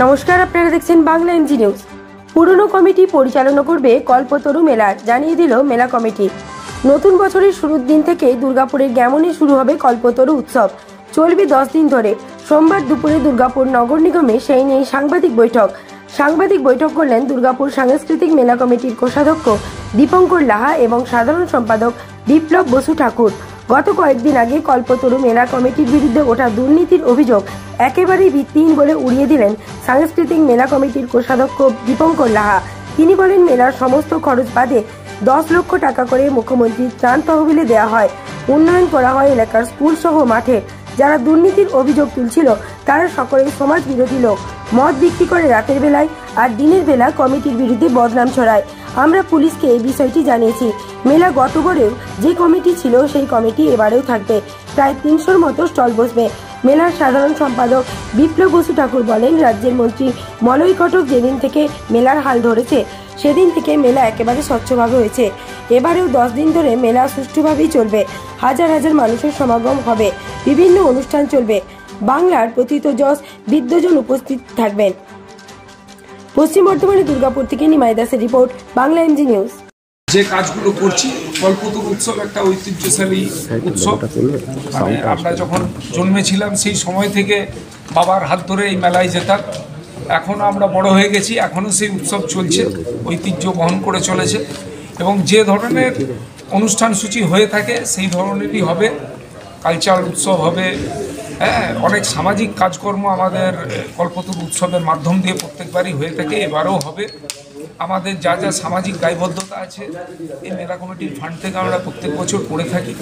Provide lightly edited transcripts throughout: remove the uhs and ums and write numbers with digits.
নমস্কার, আপনারা দেখছেন বাংলা এমজি নিউজ। পুরনো কমিটি পরিচালনা করবে কল্পতরু মেলার, জানিয়ে দিল মেলা কমিটি। নতুন বছরের শুরুর দিন থেকে দুর্গাপুরের গ্যামনে শুরু হবে কল্পতরু উৎসব। চলবে 10 দিন ধরে। সোমবার দুপুরে দুর্গাপুর নগর নিগমে সেই নিয়ে সাংবাদিক বৈঠক করলেন দুর্গাপুর সাংস্কৃতিক মেলা কমিটির কোষাধ্যক্ষ দীপঙ্কর লাহা এবং সাধারণ সম্পাদক বিপ্লব বসু ঠাকুর। গত কয়েকদিন আগে কল্পতরু মেলা কমিটির বিরুদ্ধে ওঠা দুর্নীতির অভিযোগ একেবারেই ভিত্তিহীন বলে উড়িয়ে দিলেন সাংস্কৃতিক মেলা কমিটির কোষাধ্যক্ষ দীপঙ্কর লাহা। তিনি বলেন, মেলার সমস্ত খরচ বাদে 10 লক্ষ টাকা করে মুখ্যমন্ত্রীর ত্রাণ তহবিলে দেওয়া হয়। উন্নয়ন করা হয় এলাকার স্কুল সহ মাঠে। যারা দুর্নীতির অভিযোগ তুলছিল তারা সকলেই সমাজ বিরোধী লোক। মদ বিক্রি করে রাতের বেলায় আর দিনের বেলা কমিটির বিরুদ্ধে বদনাম ছড়ায়। আমরা পুলিশকে এই বিষয়টি জানিয়েছি। মেলা গতবারেও যে কমিটি ছিল সেই কমিটি এবারেও থাকবে। প্রায় 300-র মতো স্টল বসবে। মেলার সাধারণ সম্পাদক বিপ্লব বসু ঠাকুর বলেন, রাজ্যের মন্ত্রী মলয় ঘটক যেদিন থেকে মেলার হাল ধরেছে সেদিন থেকে মেলা একেবারে স্বচ্ছভাবে হয়েছে। এবারেও 10 দিন ধরে মেলা সুষ্ঠুভাবেই চলবে। হাজার হাজার মানুষের সমাগম হবে। বিভিন্ন অনুষ্ঠান চলবে। বাংলার প্রথিত যশ বিদ্বজন উপস্থিত থাকবেন। পশ্চিম বর্ধমানে দুর্গাপুর থেকে নিমাই দাসের রিপোর্ট, বাংলা এমজি নিউজ। যে কাজগুলো করছি, কল্পতরু উৎসব একটা ঐতিহ্যশালী উৎসব। আমরা যখন জন্মেছিলাম সেই সময় থেকে বাবার হাত ধরে এই মেলায় যেতাম। এখন আমরা বড় হয়ে গেছি, এখনও সেই উৎসব চলছে, ঐতিহ্য বহন করে চলেছে এবং যে ধরনের অনুষ্ঠান সূচি হয়ে থাকে সেই ধরনেরই হবে। কালচারাল উৎসব হবে, অনেক সামাজিক কাজকর্ম আমাদের কল্পতরু উৎসবের মাধ্যম দিয়ে প্রত্যেকবারই হয়ে থাকে, এবারও হবে। আমাদের যা যা সামাজিক দায়বদ্ধতা আছে এই মেলা কমিটির ফান্ড থেকে আমরা প্রত্যেক বছর করে থাকি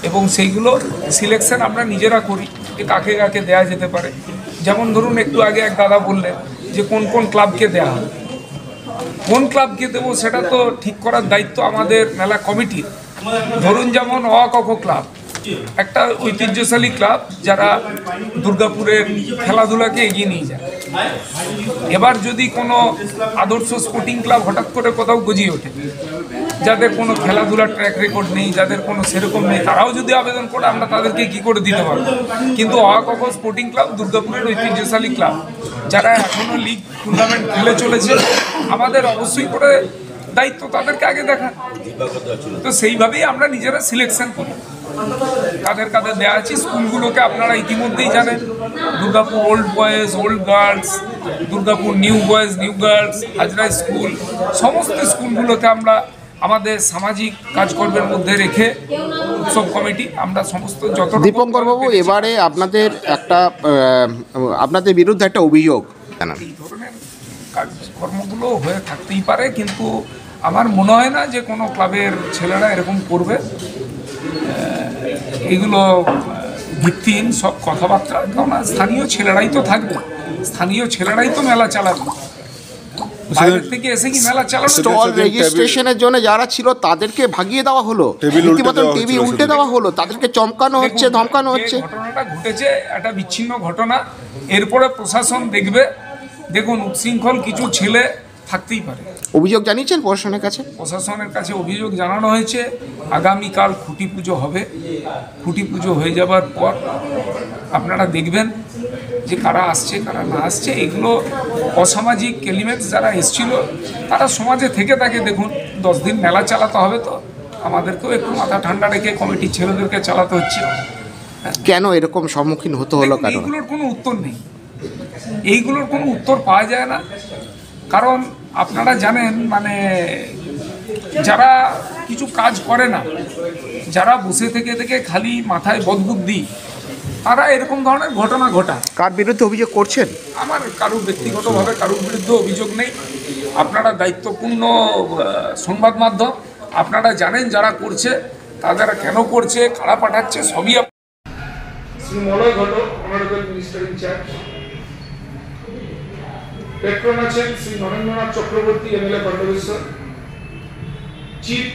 এবং সেইগুলো সিলেকশন আমরা নিজেরা করি যে কাকে কাকে দেওয়া যেতে পারে। যেমন ধরুন, একটু আগে এক দাদা বললেন যে কোন কোন ক্লাবকে দেওয়া হবে। কোন ক্লাবকে দেবো সেটা তো ঠিক করার দায়িত্ব আমাদের মেলা কমিটির। ধরুন, যেমন অ-ক-খ ক্লাব একটা ঐতিহ্যশালী ক্লাব, যারা দুর্গাপুরের খেলাধুলাকে এগিয়ে নিয়ে যায়। এবার যদি কোনো আদর্শ স্পোর্টিং ক্লাব হঠাৎ করে কোথাও গজিয়ে ওঠে, যাদের কোনো খেলাধুলার ট্র্যাক রেকর্ড নেই, যাদের কোনো সেরকম নেই, তারাও যদি আবেদন করে আমরা তাদেরকে কি করে দিতে পারবো। কিন্তু অ-ক-খ স্পোর্টিং ক্লাব দুর্গাপুরের ঐতিহ্যশালী ক্লাব, যারা এখনও লিগ টুর্নামেন্ট খেলে চলেছে, আমাদের অবশ্যই করে দায়িত্ব তাদেরকে আগে দেখা। তো সেইভাবেই আমরা নিজেরা সিলেকশন করি কাদের কাদের দেওয়া আছে। স্কুলগুলোকে আপনারা ইতিমধ্যেই জানেন, Durgapur old boys, old girls, Durgapur new boys, new girls, Hazra school, সমস্ত স্কুলগুলোকে আমরা আমাদের সামাজিক কাজকর্মের মধ্যে রেখে উৎসব কমিটি আমরা সমস্ত যত। দীপঙ্কর বাবু, এবারে আপনাদের বিরুদ্ধে একটা অভিযোগ, এই ধরনের কাজকর্মগুলো হয়ে থাকতেই পারে, কিন্তু আমার মনে হয় না যে কোনো ক্লাবের ছেলেরা এরকম করবে। এগুলো ভিত্তিহীন সব কথাবার্তা। কারণ স্থানীয় ছেলেরাই তো থাকবে, স্থানীয় ছেলেরাই তো মেলা চালাবে। বাইরের থেকে এসে কি মেলা চালাবে? স্টল রেজিস্ট্রেশনের জন্য যারা ছিল তাদেরকে ভাগিয়ে দেওয়া হলো, রীতিমতো টেবিল উল্টে দেওয়া হলো, তাদেরকে চমকানো হচ্ছে, ধমকানো হচ্ছে। ঘটনাটা ঘটেছে একটা বিচ্ছিন্ন ঘটনা। এরপরে প্রশাসন দেখবে। দেখুন, উচ্ছৃঙ্খল কিছু ছেলে থাকতেই পারে। অভিযোগ জানিয়েছেন প্রশাসনের কাছে? প্রশাসনের কাছে অভিযোগ জানানো হয়েছে। আগামীকাল খুঁটি পুজো হবে। খুঁটি পুজো হয়ে যাবার পর আপনারা দেখবেন যে কারা আসছে কারা না আসছে। এগুলো অসামাজিক এলিমেন্টস যারা এসছিল তারা সমাজে থেকে থাকে। দেখুন, 10 দিন মেলা চালাতে হবে, তো আমাদেরকেও একটু মাথা ঠান্ডা রেখে কমিটির ছেলেদেরকে চালাতে হচ্ছে। কেন এরকম সম্মুখীন হতে হলো? কারণ এইগুলোর কোনো উত্তর নেই, এইগুলোর কোনো উত্তর পাওয়া যায় না। কারণ আপনারা জানেন, মানে যারা কিছু কাজ করে না, যারা বসে থেকে থেকে খালি মাথায় বদবুদ্ধি, তারা এরকম ধরনের ঘটনা ঘটায়। কার বিরুদ্ধে অভিযোগ করছেন? আমার কারুর ব্যক্তিগতভাবে কারুর বিরুদ্ধে অভিযোগ নেই। আপনারা দায়িত্বপূর্ণ সংবাদ মাধ্যম, আপনারা জানেন যারা করছে, তারা কেন করছে, কারা পাঠাচ্ছে, সবই। Shri Malay Ghatak, honourable minister in charge. Patron আছেন Shri Narendranath Chakraborty, MLA Pandabeswar. Chief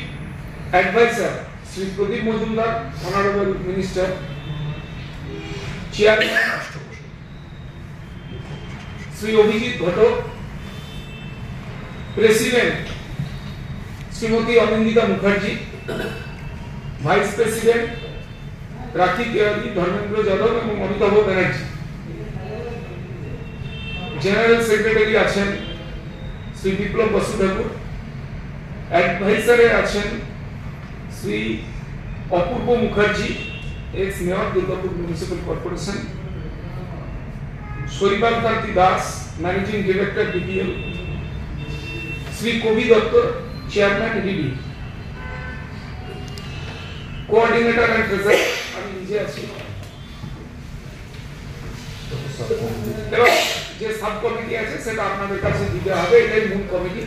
adviser Shri Pradip Majumdar, honourable minister. Chairman Shri Abhijit Ghatak. President Shrimati Anindita Mukherjee. Vice president Rakhi Tiwari, Dharmendra Yadav এবং অমিতাভ ব্যানার্জি। জেনারেল সেক্রেটারি আছেন শ্রী বিপ্লব বসু ঠাকুর, অ্যাডভাইসারে আছেন Shri Apurba Mukherjee, ex mayor Durgapur municipal corporation, Shaibal Kanti Das, managing director BPL, Shri Kabi Dutta, chairman DB, coordinator and treasurer আমি নিজে আছি। এবং যে সাব কমিটি আছে সেটা আপনাদের কাছে দিতে হবে, এটাই মূল কমিটি।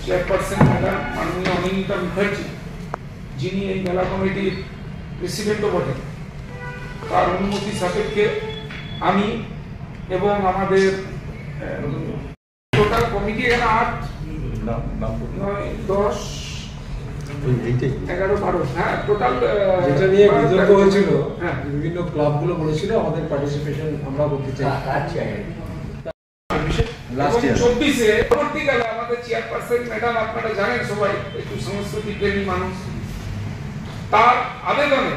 চেয়ারপারসন ম্যাডাম মাননীয় অনিন্দিতা মুখার্জি, যিনি এই মেলা কমিটির প্রেসিডেন্টও বটেন, তার অনুমতি সাপেক্ষে আমি এবং আমাদের টোটাল কমিটি এখানে 8, 9, 10, 11, 12, হ্যাঁ টোটাল যেটা নিয়ে বিতর্ক হয়েছিল, বিভিন্ন ক্লাবগুলো বলেছিল আমাদের পার্টিসিপেশন আমরা করতে চাই। লাস্ট ইয়ার 24-এ পরবর্তীকালে আমাদের চেয়ারপারসন ম্যাডাম, আপনারা জানেন সবাই একটু সংস্কৃতি প্রেমী মানুষ, তার আবেদনে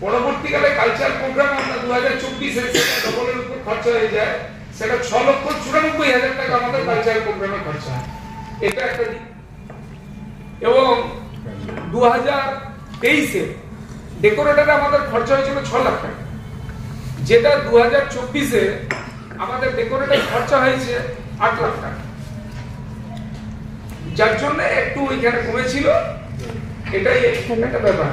পরবর্তীকালে কালচার প্রোগ্রাম আমরা 2024-এ সেটা ডবলের উপর খরচা হয়ে যায়, সেটা 6,94,000 টাকা আমাদের কালচার প্রোগ্রামে খরচা হয়। এটা একটা দিক। এবং 2023-এ ডেকোরেটরে আমাদের খরচা হয়েছিল 6 লাখ টাকা, যেটা 2024-এ আমাদের ডেকোরেটর খরচা হয়েছে 8 লাখ টাকা, যার জন্য একটু ওইখানে কমেছিল। এটাই একটা ব্যাপার।